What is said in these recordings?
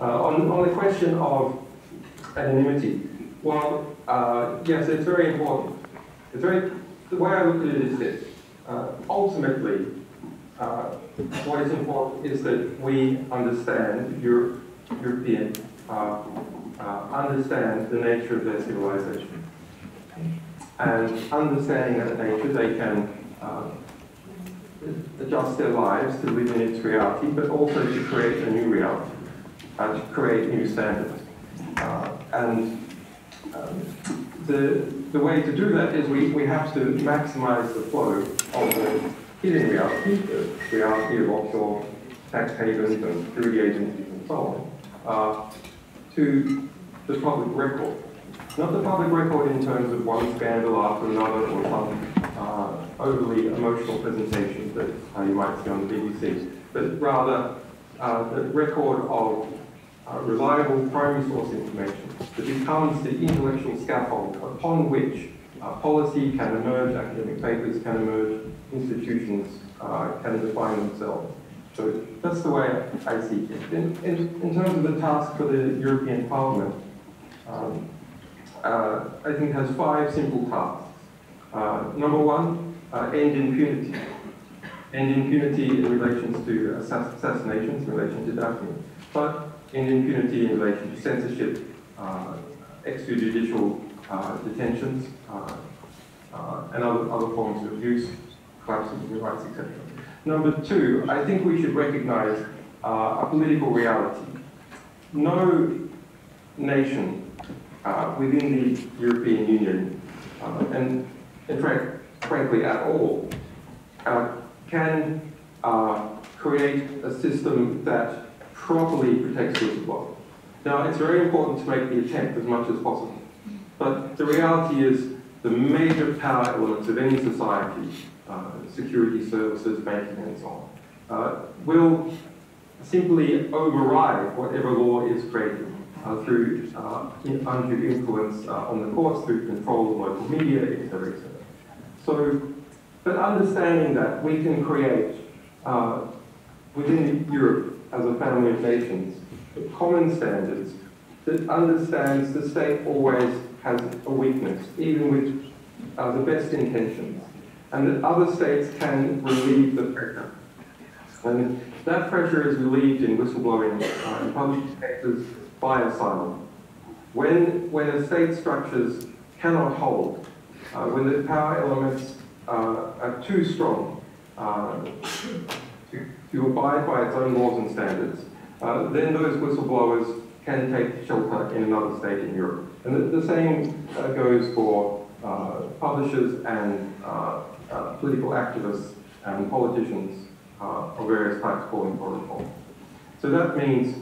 On the question of anonymity, well, yes, it's very important. The way I look at it is this. Ultimately, what is important is that we understand, European, understand the nature of their civilization. And understanding that nature, they can adjust their lives to live in its reality, but also to create a new reality, to create new standards. The way to do that is we have to maximize the flow of the hidden reality, the reality of offshore tax havens and security agencies and so on, to the public record. Not the public record in terms of one scandal after another or some overly emotional presentation that you might see on the BBC, but rather the record of reliable primary source information that becomes the intellectual scaffold upon which policy can emerge, academic papers can emerge, institutions can define themselves. So that's the way I see it. In terms of the task for the European Parliament, I think it has 5 simple tasks. Number 1, end impunity. End impunity in relation to assassinations, in relation to Daphne, but end impunity in relation to censorship, extrajudicial detentions, and other forms of abuse, collapse of human rights, etc. Number 2, I think we should recognize a political reality. No nation within the European Union, and frankly at all, can create a system that properly protects whistleblowers. Now, it's very important to make the attempt as much as possible, but the reality is the major power elements of any society, security services, banking, and so on, will simply override whatever law is created through undue influence on the courts, through control of local media, etc., etc. So, but understanding that we can create within Europe as a family of nations common standards that understands the state always has a weakness, even with the best intentions, and that other states can relieve the pressure. And that pressure is relieved in whistleblowing in public cases by asylum. When the state structures cannot hold, when the power elements are too strong to abide by its own laws and standards, then those whistleblowers can take shelter in another state in Europe. And the same goes for publishers and political activists and politicians of various types calling for reform. So that means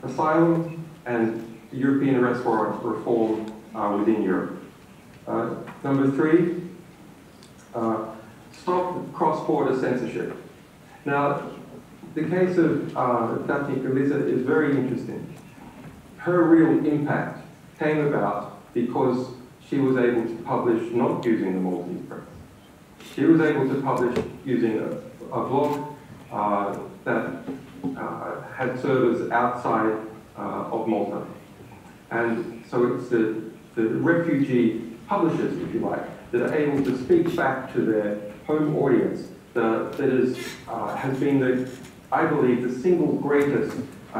asylum and European arrest warrant reform within Europe. Number 3, stop cross-border censorship. Now, the case of Daphne Caruana is very interesting. Her real impact came about because she was able to publish not using the Maltese press. She was able to publish using a blog that had servers outside of Malta. And so it's the refugee publishers, if you like, that are able to speak back to their home audience that has been, I believe, the single greatest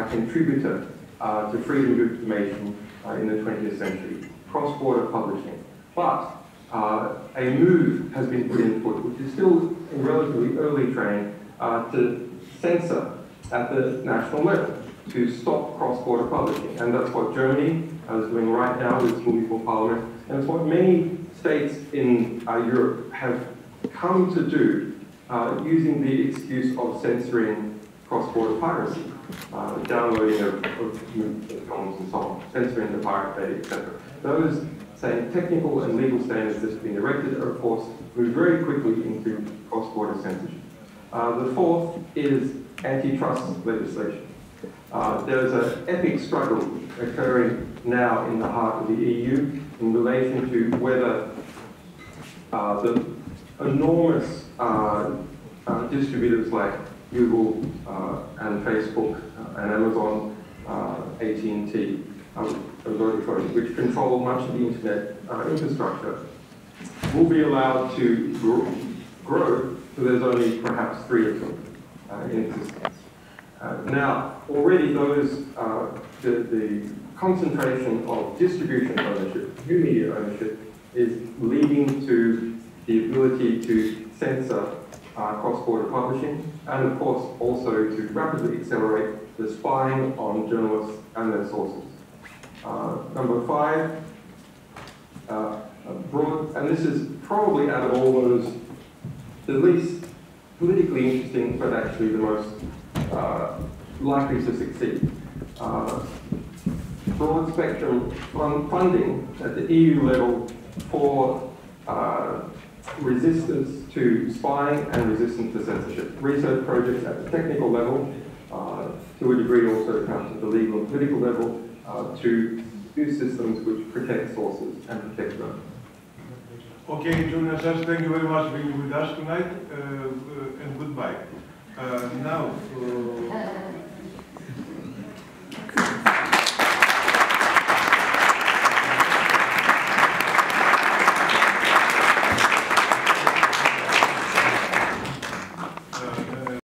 contributor to freedom of information in the 20th century, cross-border publishing. But a move has been put in foot, which is still in relatively early train, to censor at the national level, to stop cross-border publishing. And that's what Germany is doing right now with its municipal parliament, and it's what many states in Europe have come to do using the excuse of censoring cross-border piracy, downloading of films and so on, censoring the pirate bay, etc. Those same technical and legal standards that have been erected are, of course, moved very quickly into cross-border censorship. The 4th is antitrust legislation. There's an epic struggle occurring now in the heart of the EU in relation to whether the enormous distributors like Google and Facebook and Amazon AT&T, Vodafone, which control much of the internet infrastructure, will be allowed to grow, so there's only perhaps 3 of them in existence. Now, already those, the concentration of distribution ownership, new media ownership, is leading to the ability to censor cross-border publishing, and of course also to rapidly accelerate the spying on journalists and their sources. Number 5, broad, and this is probably out of all those the least politically interesting, but actually the most likely to succeed. Broad spectrum funding at the EU level for resistance to spying and resistance to censorship. Research projects at the technical level, to a degree also down to the legal and political level, to use systems which protect sources and protect them. Okay, Julian Assange, thank you very much for being with us tonight, and goodbye. Now.